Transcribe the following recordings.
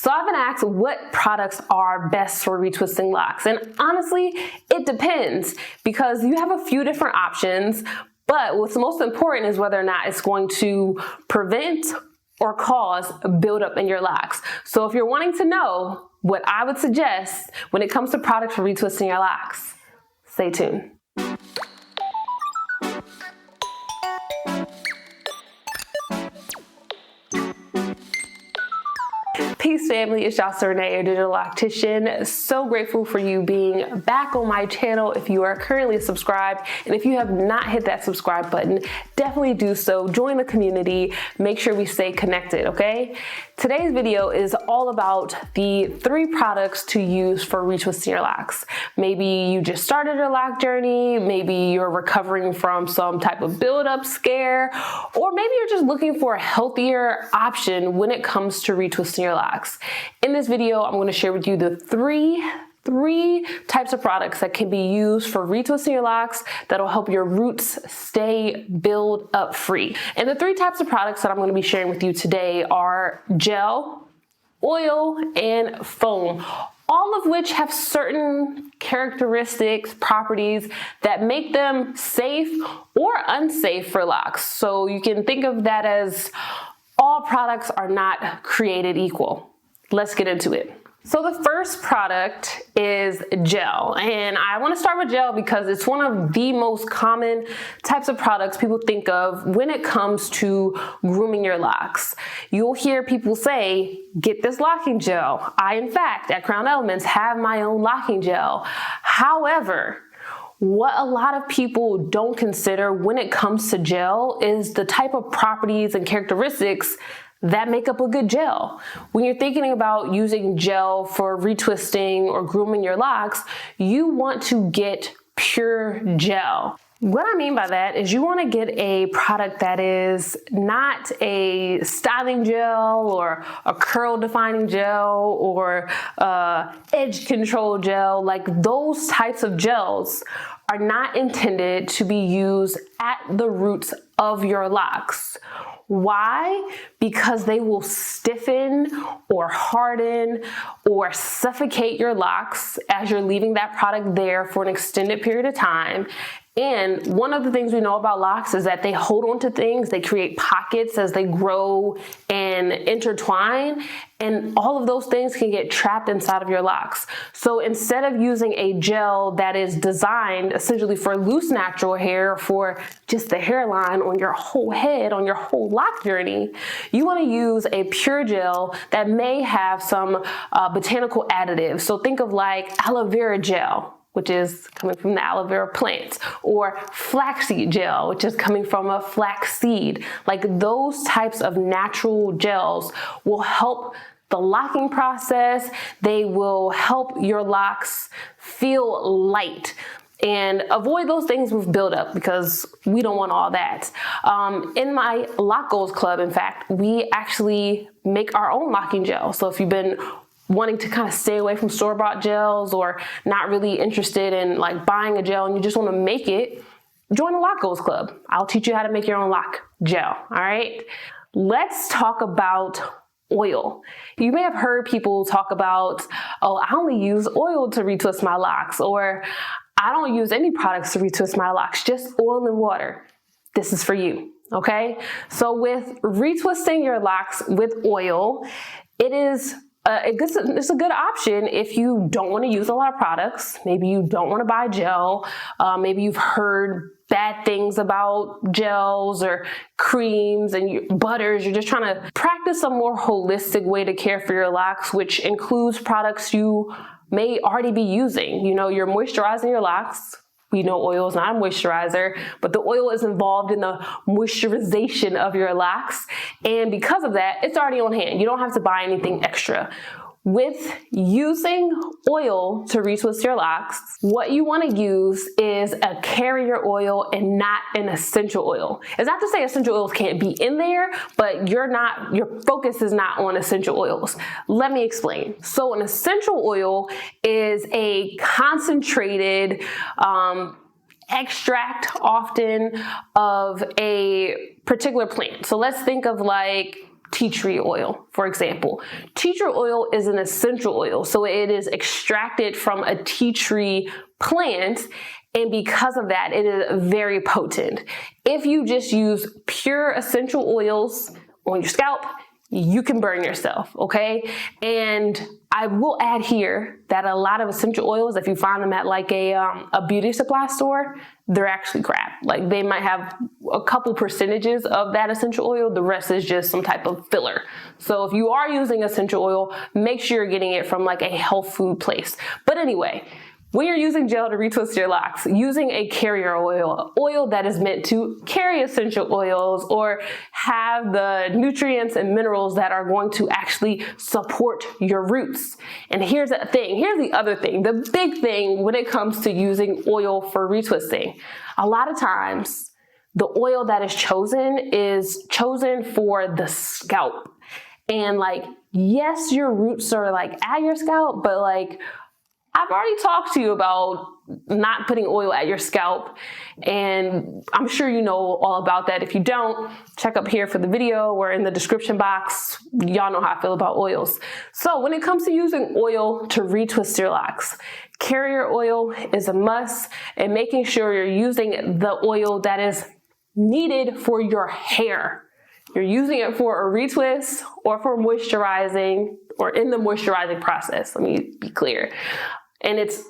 So I've been asked what products are best for retwisting locks, and honestly, it depends because you have a few different options, but what's most important is whether or not it's going to prevent or cause a buildup in your locks. So if you're wanting to know what I would suggest when it comes to products for retwisting your locks, stay tuned. Peace family, it's Renee, your Digital Loctician. So grateful for you being back on my channel. If you are currently subscribed, and if you have not hit that subscribe button, definitely do so. Join the community, make sure we stay connected, okay? Today's video is all about the 3 products to use for retwisting your locks. Maybe you just started your lock journey, maybe you're recovering from some type of buildup scare, or maybe you're just looking for a healthier option when it comes to retwisting your locks. In this video, I'm going to share with you the three types of products that can be used for retwisting your locks that'll help your roots stay build up free. And the 3 types of products that I'm going to be sharing with you today are gel, oil, and foam, all of which have certain characteristics, properties that make them safe or unsafe for locks. So you can think of that as all products are not created equal. Let's get into it. So the first product is gel, and I want to start with gel because it's one of the most common types of products people think of when it comes to grooming your locks. You'll hear people say, get this locking gel. I, in fact, at Crown Elements have my own locking gel. However, what a lot of people don't consider when it comes to gel is the type of properties and characteristics that make up a good gel. When you're thinking about using gel for retwisting or grooming your locks, you want to get pure gel. What I mean by that is you want to get a product that is not a styling gel or a curl defining gel or edge control gel. Like those types of gels are not intended to be used at the roots of your locks. Why? Because they will stiffen or harden or suffocate your locks as you're leaving that product there for an extended period of time. And one of the things we know about locks is that they hold on to things, they create pockets as they grow and intertwine, and all of those things can get trapped inside of your locks. So instead of using a gel that is designed essentially for loose natural hair, for just the hairline on your whole head, on your whole lock journey, you want to use a pure gel that may have some botanical additives. So think of like aloe vera gel, which is coming from the aloe vera plant, or flaxseed gel, which is coming from a flax seed. Like those types of natural gels will help the locking process. They will help your locks feel light. And avoid those things with buildup because we don't want all that. In my Lock Goals Club, in fact, we actually make our own locking gel. So if you've been wanting to kind of stay away from store-bought gels or not really interested in like buying a gel and you just want to make it, join the Lock Goals Club. I'll teach you how to make your own lock gel, all right? Let's talk about oil. You may have heard people talk about, oh, I only use oil to retwist my locks, or I don't use any products to retwist my locks, just oil and water. This is for you, okay? So with retwisting your locks with oil, it's a good option if you don't want to use a lot of products. Maybe you don't want to buy gel. Maybe you've heard bad things about gels or creams and butters. You're just trying to practice a more holistic way to care for your locks, which includes products you may already be using. You know, you're moisturizing your locks. We know oil is not a moisturizer, but the oil is involved in the moisturization of your locks. And because of that, it's already on hand. You don't have to buy anything extra. With using oil to retwist your locks, what you want to use is a carrier oil and not an essential oil. It's not to say essential oils can't be in there, but your focus is not on essential oils. Let me explain. So an essential oil is a concentrated extract often of a particular plant. So let's think of like tea tree oil, for example. Tea tree oil is an essential oil, so it is extracted from a tea tree plant, and because of that, it is very potent. If you just use pure essential oils on your scalp, you can burn yourself, okay? And I will add here that a lot of essential oils, if you find them at like a beauty supply store, they're actually crap. Like they might have a couple percentages of that essential oil. The rest is just some type of filler. So if you are using essential oil, make sure you're getting it from like a health food place. But anyway, when you're using gel to retwist your locks, using a carrier oil that is meant to carry essential oils or have the nutrients and minerals that are going to actually support your roots. And here's the thing, here's the other thing, the big thing when it comes to using oil for retwisting. A lot of times, the oil that is chosen for the scalp. And like, yes, your roots are like at your scalp, but like, I've already talked to you about not putting oil at your scalp, and I'm sure you know all about that. If you don't, check up here for the video or in the description box. Y'all know how I feel about oils. So when it comes to using oil to retwist your locks, carrier oil is a must, and making sure you're using the oil that is needed for your hair. You're using it for a retwist or for moisturizing or in the moisturizing process. Let me be clear. And it's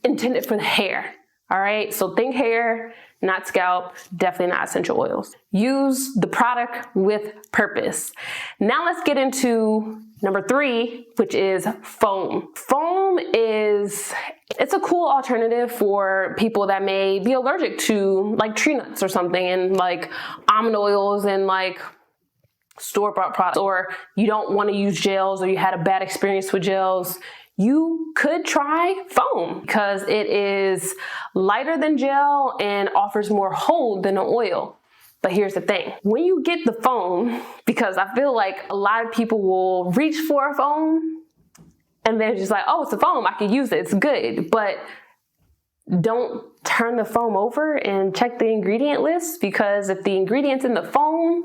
intended for the hair. All right. So think hair, not scalp, definitely not essential oils. Use the product with purpose. Now let's get into number 3, which is foam. Foam it's a cool alternative for people that may be allergic to like tree nuts or something, and like almond oils and like store-bought products, or you don't want to use gels, or you had a bad experience with gels. You could try foam because it is lighter than gel and offers more hold than an oil. But here's the thing, when you get the foam, because I feel like a lot of people will reach for a foam and they're just like, oh, it's a foam, I can use it, it's good. But don't turn the foam over and check the ingredient list, because if the ingredients in the foam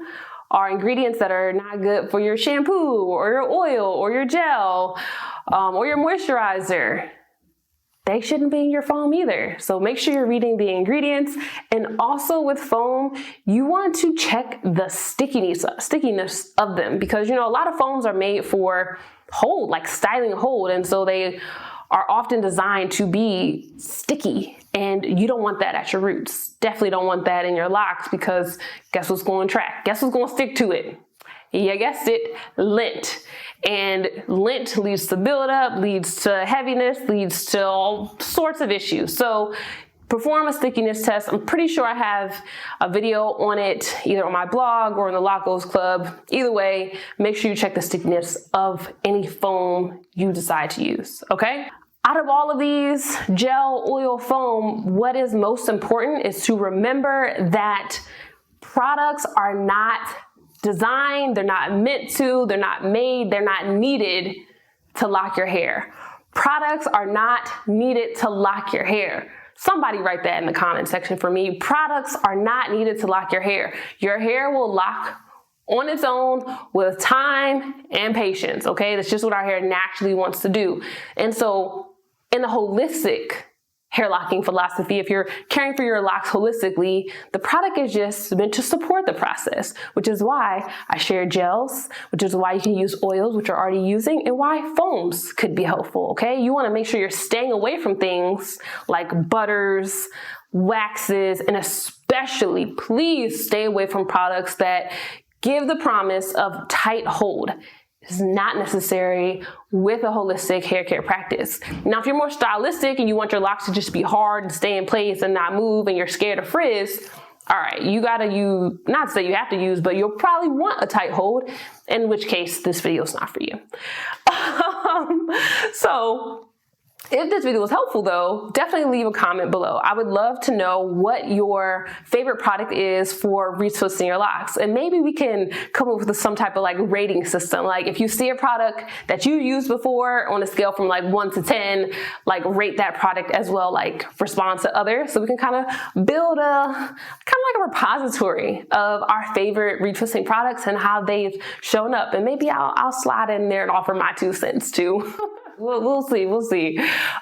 are ingredients that are not good for your shampoo or your oil or your gel or your moisturizer, they shouldn't be in your foam either. So make sure you're reading the ingredients. And also with foam, you want to check the stickiness of them, because you know, a lot of foams are made for hold, like styling hold. And so they are often designed to be sticky, and you don't want that at your roots. Definitely don't want that in your locks, because guess what's going to track? Guess what's going to stick to it? You guessed it, lint. And lint leads to buildup, leads to heaviness, leads to all sorts of issues. So perform a stickiness test. I'm pretty sure I have a video on it either on my blog or in the LOCS Club. Either way, make sure you check the stickiness of any foam you decide to use, okay? Out of all of these, gel, oil, foam, what is most important is to remember that products are not designed, they're not meant to, they're not made, they're not needed to lock your hair. Products are not needed to lock your hair. Somebody write that in the comment section for me. Products are not needed to lock your hair. Your hair will lock on its own with time and patience, okay? That's just what our hair naturally wants to do. And so in the holistic hair locking philosophy, if you're caring for your locks holistically, the product is just meant to support the process, which is why I share gels, which is why you can use oils, which you're already using, and why foams could be helpful, okay? You wanna make sure you're staying away from things like butters, waxes, and especially, please stay away from products that give the promise of tight hold. It's not necessary with a holistic hair care practice. Now, if you're more stylistic and you want your locks to just be hard and stay in place and not move, and you're scared of frizz, all right, you gotta use, not to say you have to use, but you'll probably want a tight hold, in which case this video is not for you. So If this video was helpful though, definitely leave a comment below. I would love to know what your favorite product is for retwisting your locks. And maybe we can come up with some type of like rating system. Like if you see a product that you used before on a scale from like 1 to 10, like rate that product as well, like respond to others. So we can kind of build a repository of our favorite retwisting products and how they've shown up. And maybe I'll slide in there and offer my 2 cents too. We'll see.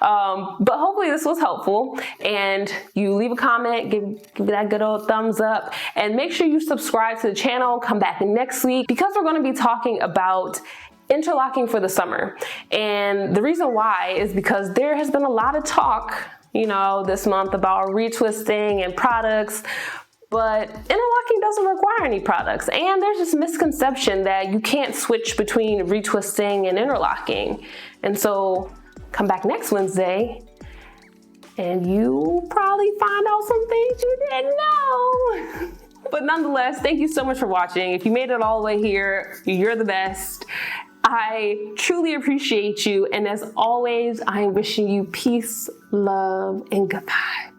But hopefully this was helpful, and you leave a comment, give that good old thumbs up, and make sure you subscribe to the channel. Come back next week because we're going to be talking about interlocking for the summer. And the reason why is because there has been a lot of talk, this month about retwisting and products, but interlocking doesn't require any products. And there's this misconception that you can't switch between retwisting and interlocking. And so come back next Wednesday and you'll probably find out some things you didn't know. But nonetheless, thank you so much for watching. If you made it all the way here, you're the best. I truly appreciate you. And as always, I am wishing you peace, love, and goodbye.